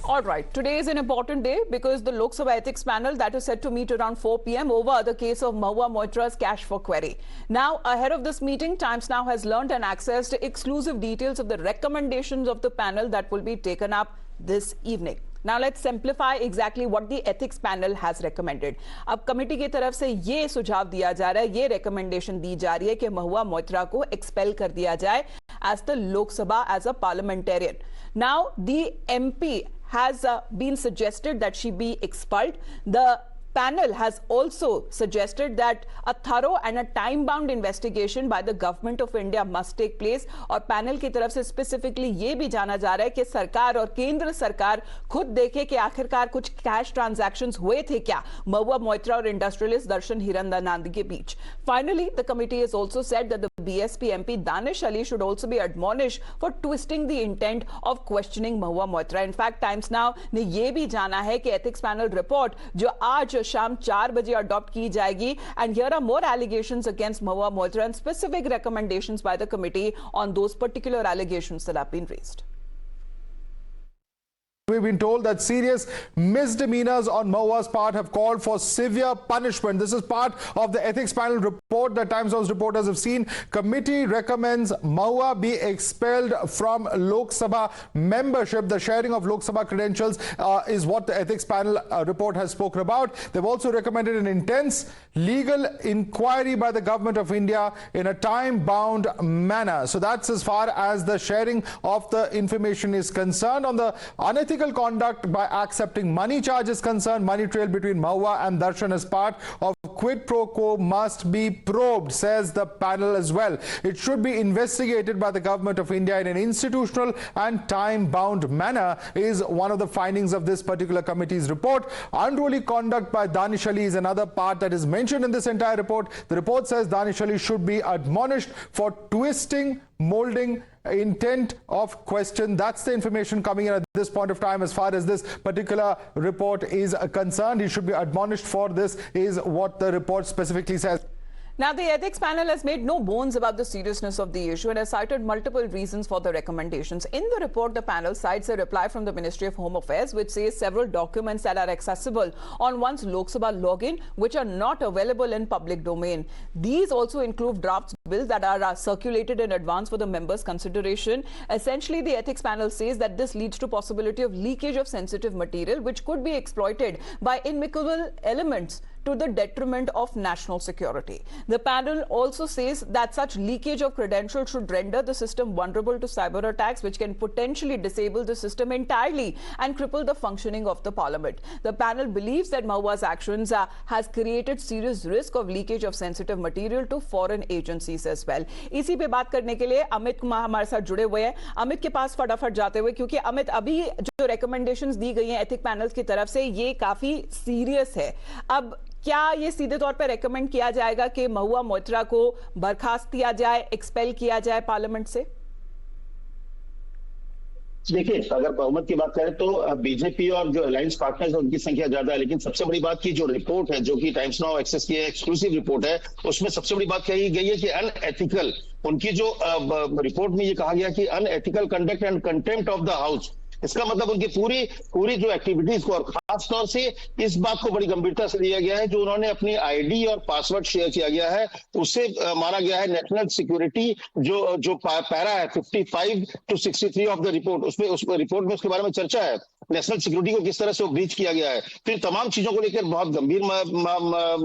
All right. Today is an important day because the Lok Sabha ethics panel that is set to meet around 4 p.m. over the case of Mahua Moitra's cash for query. Now, ahead of this meeting, Times Now has learned and accessed exclusive details of the recommendations of the panel that will be taken up this evening. Now let's simplify exactly what the ethics panel has recommended. अब committee की तरफ से ये सुझाव दिया जा रहा है, ये recommendation दी जा रही है कि महुआ मोइत्रा को expel कर दिया जाए as the Lok Sabha as a parliamentarian. Now the MP has been suggested that she be expelled. The panel has also suggested that a thorough and a time-bound investigation by the government of India must take place. और panel की तरफ से specifically ये भी जाना जा रहा है कि सरकार और केंद्र सरकार खुद देखे कि आखिरकार कुछ कैश ट्रांजैक्शंस हुए थे क्या महुआ मोइत्रा और इंडस्ट्रियलिस्ट दर्शन हिरंदानंद के बीच. Finally, the committee has also said that the BSP MP Danish Ali should also be admonished for twisting the intent of questioning Mahua Moitra. In fact, Times Now ने ये भी जाना है कि ethics panel report जो आज शाम 4 बजे अडॉप्ट की जाएगी. And here are more allegations against Mahua Moitra and specific recommendations by the committee on those particular allegations that have been raised. We've been told that serious misdemeanors on Mahua's part have called for severe punishment. This is part of the ethics panel report that Times House reporters have seen. Committee recommends Mahua be expelled from Lok Sabha membership. The sharing of Lok Sabha credentials is what the ethics panel report has spoken about. They've also recommended an intense legal inquiry by the government of India in a time-bound manner. So that's as far as the sharing of the information is concerned. On the unethical conduct by accepting money charge is concerned, money trail between Mahua and Darshan as part of quid pro quo must be probed, says the panel as well. It should be investigated by the government of India in an institutional and time-bound manner is one of the findings of this particular committee's report. Unruly conduct by Danish Ali is another part that is mentioned in this entire report. The report says Danish Ali should be admonished for twisting, molding, intent of question. That's the information coming in at this point of time as far as this particular report is concerned. He should be admonished for this is what the report specifically says. Now, the ethics panel has made no bones about the seriousness of the issue and has cited multiple reasons for the recommendations. In the report, the panel cites a reply from the Ministry of Home Affairs, which says several documents that are accessible on one's Lok Sabha login, which are not available in public domain. These also include draft bills that are circulated in advance for the members' consideration. Essentially, the ethics panel says that this leads to possibility of leakage of sensitive material, which could be exploited by inimical elements to the detriment of national security. The panel also says that such leakage of credentials should render the system vulnerable to cyber attacks, which can potentially disable the system entirely and cripple the functioning of the parliament. The panel believes that Mahua's actions has created serious risk of leakage of sensitive material to foreign agencies as well. इसी पे बात करने के लिए अमित कुमार हमारे साथ जुड़े हुए हैं. अमित के पास फटाफट जाते हुए, क्योंकि अमित अभी जो recommendations दी गई हैं एथिक पैनल्स की तरफ से ये काफी सीरियस है. अब क्या ये सीधे तौर पर रेकमेंड किया जाएगा कि महुआ मोइत्रा को बर्खास्त किया जाए, एक्सपेल किया जाए पार्लियामेंट से? देखिए, अगर बहुमत की बात करें तो बीजेपी और जो अलायंस पार्टनर्स है उनकी संख्या ज्यादा है, लेकिन सबसे बड़ी बात की जो रिपोर्ट है जो कि टाइम्स नाउ एक्सेस की एक्सक्लूसिव रिपोर्ट है, उसमें सबसे बड़ी बात कही गई है कि अनएथिकल, उनकी जो रिपोर्ट में ये कहा गया कि unethical conduct and contempt of the house. इसका मतलब उनकी पूरी जो एक्टिविटीज को और खास तौर से इस बात को बड़ी गंभीरता से लिया गया है जो उन्होंने अपनी आईडी और पासवर्ड शेयर किया गया है, उससे माना गया है नेशनल सिक्योरिटी जो पैरा है 55 to 63 ऑफ द रिपोर्ट, उस रिपोर्ट में उसके बारे में चर्चा है नेशनल सिक्योरिटी को किस तरह से ब्रीच किया गया है. फिर तमाम चीजों को लेकर बहुत गंभीर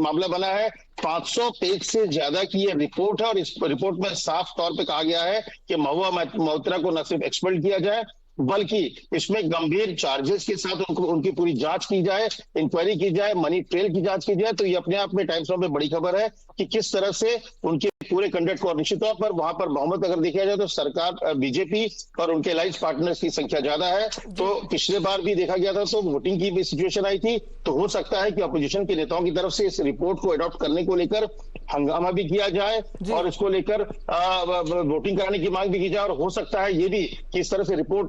मामला बना है. 500 पेज से ज्यादा की ये रिपोर्ट है और इस रिपोर्ट में साफ तौर पे कहा गया है कि महुआ मोइत्रा को न सिर्फ एक्सपेल किया जाए बल्कि इसमें गंभीर चार्जेस के साथ उनकी पूरी जांच की जाए, इंक्वायरी की जाए, मनी ट्रेल की जांच की जाए. तो ये अपने आप में टाइम्स नाउ में बड़ी खबर है कि किस तरह से उनके पूरे कंडक्ट को, और निश्चित तौर पर वहां पर बहुमत अगर देखा जाए तो सरकार बीजेपी और उनके अलायंस पार्टनर्स की संख्या ज्यादा है. तो पिछले बार भी देखा गया था तो वोटिंग की भी सिचुएशन आई थी, तो हो सकता है कि अपोजिशन के नेताओं की तरफ से इस रिपोर्ट को अडॉप्ट करने को लेकर हंगामा भी किया जाए और इसको लेकर वोटिंग कराने की मांग भी की जाए। और हो सकता है ये भी कि इस तरह से रिपोर्ट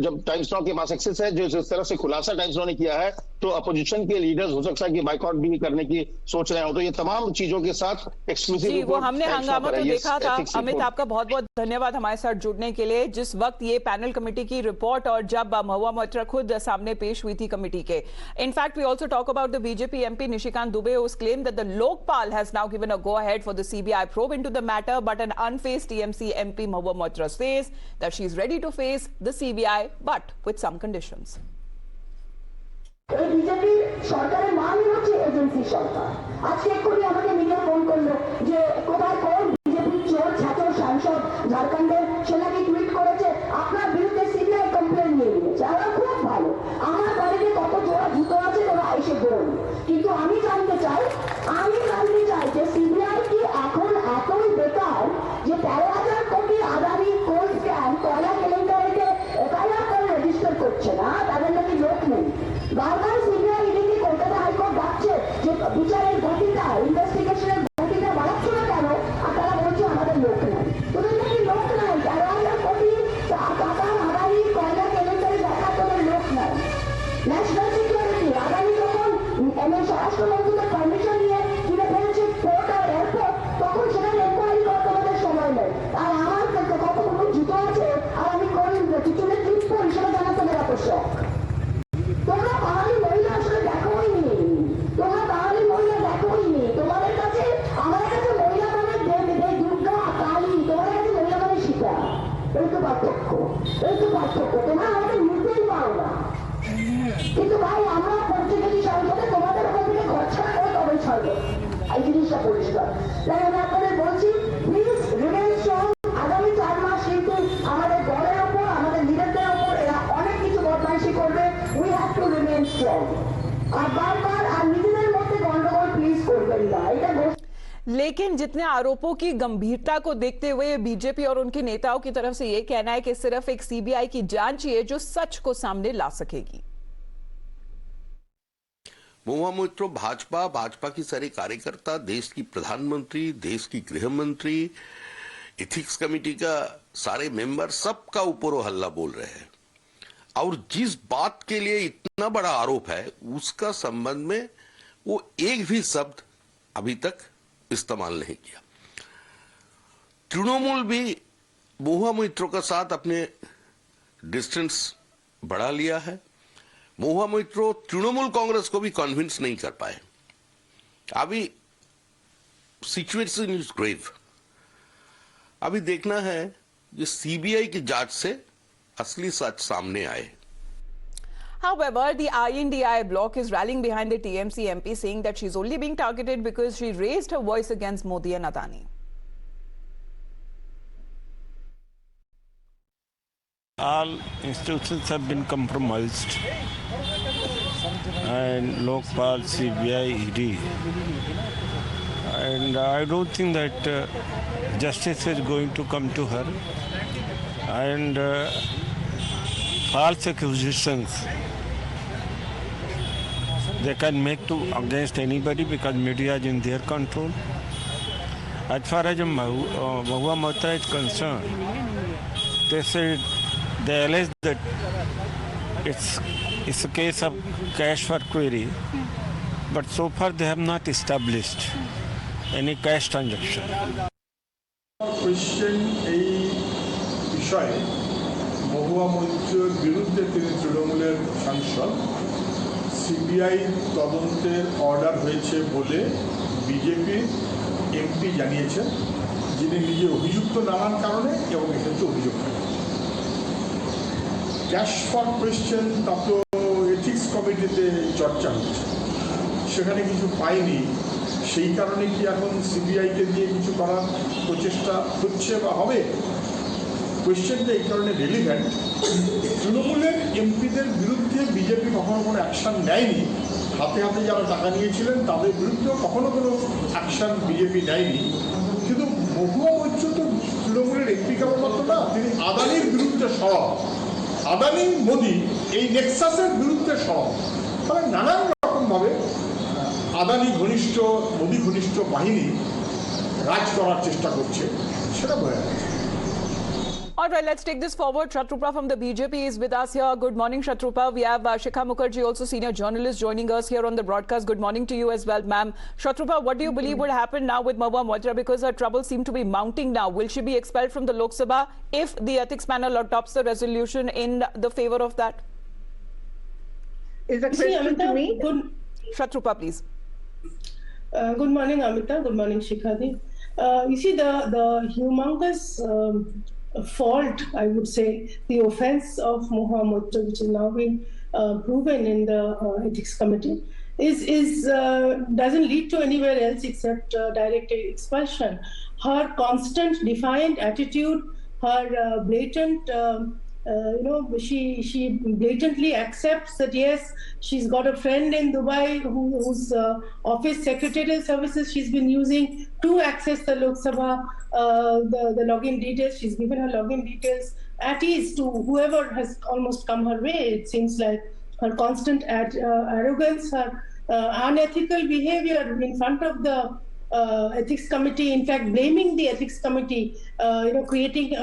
जब टाइम्स नाउ के पास एक्सेस है, जो इस तरह से खुलासा टाइम्स नाउ ने किया है, तो अपोजिशन के लीडर्स हो सकता है कि बाइकआउट भी करने की सोच रहे हो। तो ये तमाम चीजों के साथ एक्सक्लूसिव जी, वो हमने हंगामा तो देखा था। अमित, आपका बहुत बहुत धन्यवाद हमारे साथ जुड़ने के लिए। जिस वक्त ये पैनल कमेटी की रिपोर्ट और जब महुआ मोइत्रा खुद सामने पेश हुई थी कमेटी के, in fact we also talk about the BJP MP Nishikant Dubey who's claimed that the Lokpal has now given a go-ahead for the CBI probe into the matter, but an unfaced TMC MP Mahua Moitra says that she's ready to face the CBI, but with some conditions. BJP সরকারের নামই হচ্ছে agency সরকার। আজকে এক্ষুনি আমাকে media phone করলো যে কোথায় কোন বিজেপি চোর ছাত্র সাংসদ ঝাড়খণ্ডের সে নাকি টুইট করেছে আপনার বিরুদ্ধে সিবিআই কমপ্লেন নিয়ে নিয়েছে। আমরা খুব ভালো, আমার বাড়িতে কত জোড়া জুতো আছে তোরা এসে বলুন। কিন্তু আমি জানতে চাই যে সিবিআই কি এখন এতই বেকার যে 13,000 কোটি আদানি কোল স্ক্যাম কয়লা কেলেঙ্কারিতে এফআইআর করে রেজিস্টার করছে না, তাদের নাকি লোক নেই। বারবার সিবিআই ইডিকে কলকাতা হাইকোর্ট ডাকছে যে বিচারের গতিটা, ইনভেস্টিগেশনের গতিটা বাড়াচ্ছ না কেন, আর তারা বলছে আমাদের লোক নাই। তোদের নাকি লোক নাই, 13,000 কোটি টাকার আদানি কয়লা কেলেঙ্কারি দেখার তোদের লোক নাই। ন্যাশনাল সিকিউরিটি আদানি যখন স্বরাষ্ট্রমন্ত্রীদের পারমিশন নিয়ে কিনে ফেলছে পোর্ট আর এয়ারপোর্ট, তখন সেখানে এনকোয়ারি করার তোমাদের সময় নেই। আর আমার কতগুলো জুতো আছে আর আমি কোন চুলে ক্লিপ করি সেটা জানা তোদের এত শখ। তোমরা বাঙালি মহিলা আসলে দেখোই নি, তোমরা বাঙালি মহিলা দেখোই নি। তোমাদের কাছে আমার কাছে মহিলা মানে দেবী দুর্গা কালী, তোমার কাছে মহিলা মানে সীতা। এই তো পার্থক্য, এই তো পার্থক্য। তোমরা আমাদের নিতেই পারো না। কিন্তু ভাই আমরা পর্যটন সংসদে তোমাদের ওখান থেকে খরচা করে তবে ছাড়বো, এই জিনিসটা পরিষ্কার। তাই আমি আপনাদের বলছি প্লিজ রিমেইন স্ট্রং। আগামী 4 মাস কিন্তু আমাদের দলের ওপর, আমাদের লিডারদের ওপর এরা অনেক কিছু বদমাইশি করবে। We have to remain strong. আর বারবার আর নিজেদের মধ্যে গন্ডগোল প্লিজ করবেন না। এটা लेकिन जितने आरोपों की गंभीरता को देखते हुए बीजेपी और उनके नेताओं की तरफ से यह कहना है कि सिर्फ एक सीबीआई की जांच ही है जो सच को सामने ला सकेगी। महुआ मोइत्रा भाजपा की सारे कार्यकर्ता, देश की प्रधानमंत्री, देश की गृह मंत्री, एथिक्स कमेटी का सारे मेंबर, सबका ऊपर वो हल्ला बोल रहे हैं। और जिस बात के लिए इतना बड़ा आरोप है उसका संबंध में वो एक भी शब्द अभी तक इस्तेमाल नहीं किया। तृणमूल भी महुआ मोइत्रा के साथ अपने डिस्टेंस बढ़ा लिया है। महुआ मोइत्रा तृणमूल कांग्रेस को भी कन्विंस नहीं कर पाए। अभी सिचुएशन इज ग्रेव। अभी देखना है कि सीबीआई की जांच से असली सच सामने आए। However, the INDI bloc is rallying behind the TMC MP, saying that she's only being targeted because she raised her voice against Modi and Adani. All institutions have been compromised, and Lokpal, CBI, ED, and I don't think that justice is going to come to her, and false accusations they can make to against anybody because media is in their control. As far as Mahua Moitra is concerned, they allege that it's a case of cash for query, but so far they have not established any cash transaction. Question এই বিষয়ে মহুয়া মৈত্রের বিরুদ্ধে তিনি তৃণমূলের সাংসদ, CBI তদন্তের order হয়েছে বলে BJP MP জানিয়েছেন, যিনি নিজে অভিযুক্ত নানান কারণে এবং এক্ষেত্রে অভিযোগ করেন। ক্যাশ ফর কোয়েশ্চেন তা তো এথিক্স কমিটিতে চর্চা হচ্ছে, সেখানে কিছু পাইনি। সেই কারণে কি এখন সিবিআইকে দিয়ে কিছু করার প্রচেষ্টা হচ্ছে বা হবে? কোয়েশ্চেনটা এই কারণে রেলিভেন্ট, তৃণমূলের এমপিদের বিরুদ্ধে বিজেপি কখনো কোনো অ্যাকশান নেয়নি। হাতে হাতে যারা টাকা নিয়েছিলেন তাদের বিরুদ্ধেও কখনো কোনো অ্যাকশান বিজেপি নেয়নি। কিন্তু মহুয়া মৈত্র তো তৃণমূলের এমপি কেবলমাত্র না, তিনি আদানির বিরুদ্ধে সরব, আদানি মোদি এই নেক্সাসের বিরুদ্ধে সরব। ফলে নানান রকমভাবে আদানি ঘনিষ্ঠ, মোদি ঘনিষ্ঠ বাহিনী রাজ করার চেষ্টা করছে সেটা বোঝা যাচ্ছে। All right, let's take this forward. Shatrupa from the BJP is with us here. Good morning, Shatrupa. We have Shikha Mukherjee, also senior journalist, joining us here on the broadcast. Good morning to you as well, ma'am. Shatrupa, what do you believe would happen now with Mahua Moitra, because her troubles seem to be mounting now? Will she be expelled from the Lok Sabha if the ethics panel adopts the resolution in the favor of that? Is the question to me? Shatrupa, please. Good morning, Amita. Good morning, Shikhadi. You see, the humongous fault, I would say, the offense of Mahua Moitra, which has now been proven in the ethics committee, doesn't lead to anywhere else except direct expulsion. Her constant defiant attitude, her blatant she blatantly accepts that yes, she's got a friend in Dubai whose office secretarial services she's been using to access the Lok Sabha, the login details. She's given her login details at ease to whoever has almost come her way. It seems like her constant arrogance, her unethical behavior in front of the ethics committee, in fact blaming the ethics committee, creating a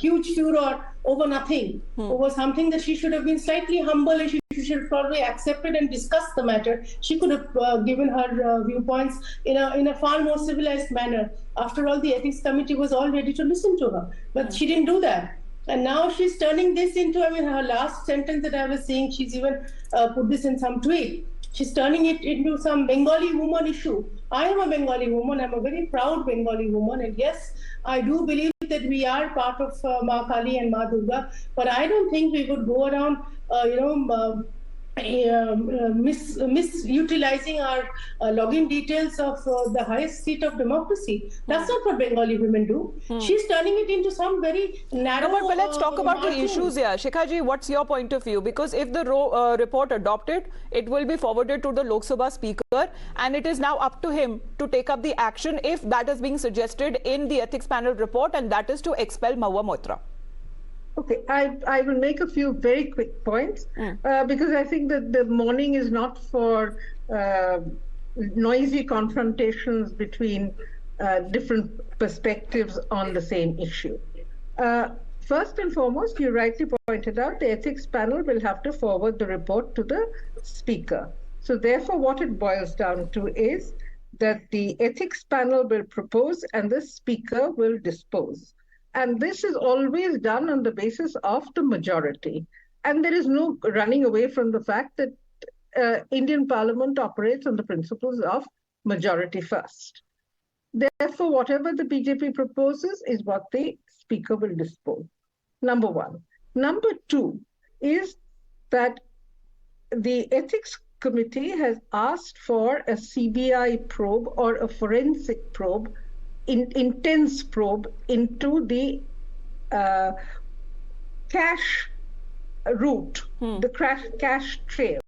huge furor over nothing, over something that she should have been slightly humble and she should have probably accepted and discussed the matter. She could have given her viewpoints in a far more civilized manner. After all, the ethics committee was all ready to listen to her, but she didn't do that. And now she's turning this into, her last sentence that I was seeing, she's even put this in some tweet. She's turning it into some Bengali woman issue. I am a Bengali woman. I'm a very proud Bengali woman. And yes, I do believe that we are part of Ma Kali and Ma Durga. But I don't think we would go around, misutilizing our login details of the highest seat of democracy. That's not what Bengali women do. She's turning it into some very narrow... No, but let's talk about the issues here. Shikhaji, what's your point of view? Because if the report adopted, it will be forwarded to the Lok Sabha Speaker, and it is now up to him to take up the action if that is being suggested in the ethics panel report, and that is to expel Mahua Moitra. Okay, I will make a few very quick points because I think that the morning is not for noisy confrontations between different perspectives on the same issue. First and foremost, you rightly pointed out, the ethics panel will have to forward the report to the speaker. So therefore, what it boils down to is that the ethics panel will propose and the speaker will dispose. And this is always done on the basis of the majority. And there is no running away from the fact that Indian Parliament operates on the principles of majority first. Therefore, whatever the BJP proposes is what the speaker will dispose. Number one. Number two is that the ethics committee has asked for a CBI probe or a forensic probe, intense probe into the cash route, the cash trail.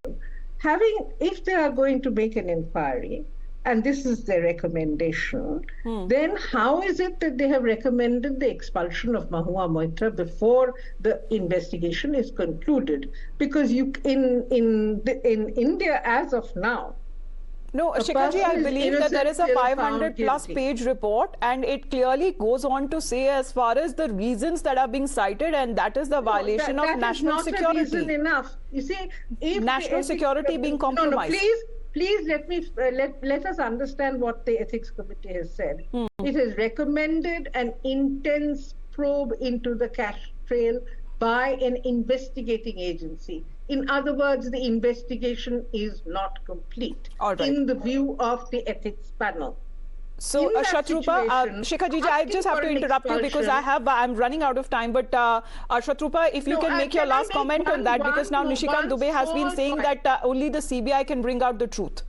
If they are going to make an inquiry, and this is their recommendation, then how is it that they have recommended the expulsion of Mahua Moitra before the investigation is concluded? Because in India, as of now, no, Shikhaji, I believe that there is a 500+ page report, and it clearly goes on to say as far as the reasons that are being cited, and that is the violation of national security. That is not a reason enough. You see, if national security being compromised. No, please let us understand what the ethics committee has said. It has recommended an intense probe into the cash trail by an investigating agency. In other words, the investigation is not complete in the view of the ethics panel. So, Shatrupa, Shikhaji, I just have to interrupt you because I'm running out of time. But Shatrupa, if you can make your last comment on that, because now Nishikant Dubey has been saying that only the CBI can bring out the truth.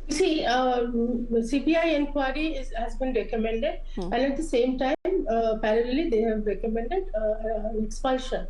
You see, the CBI inquiry has been recommended, and at the same time, parallelly, they have recommended expulsion.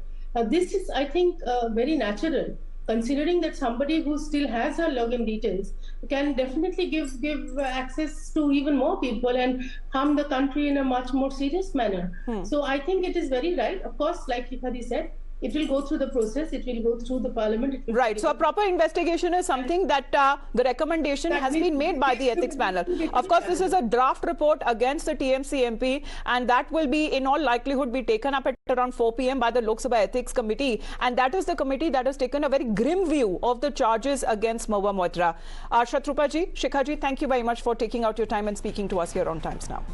This is, I think, very natural, considering that somebody who still has her login details can definitely give access to even more people and harm the country in a much more serious manner. So I think it is very right. Of course, like Hikari said, it will go through the process, it will go through the parliament. It will Right. So a proper investigation is something that the recommendation That has means been made by the ethics panel. Of course, this is a draft report against the TMC MP, and that will be, in all likelihood, be taken up at around 4 p.m. by the Lok Sabha Ethics Committee. And that is the committee that has taken a very grim view of the charges against Mahua Moitra. Shatrupa ji, Shikha ji, thank you very much for taking out your time and speaking to us here on Times Now.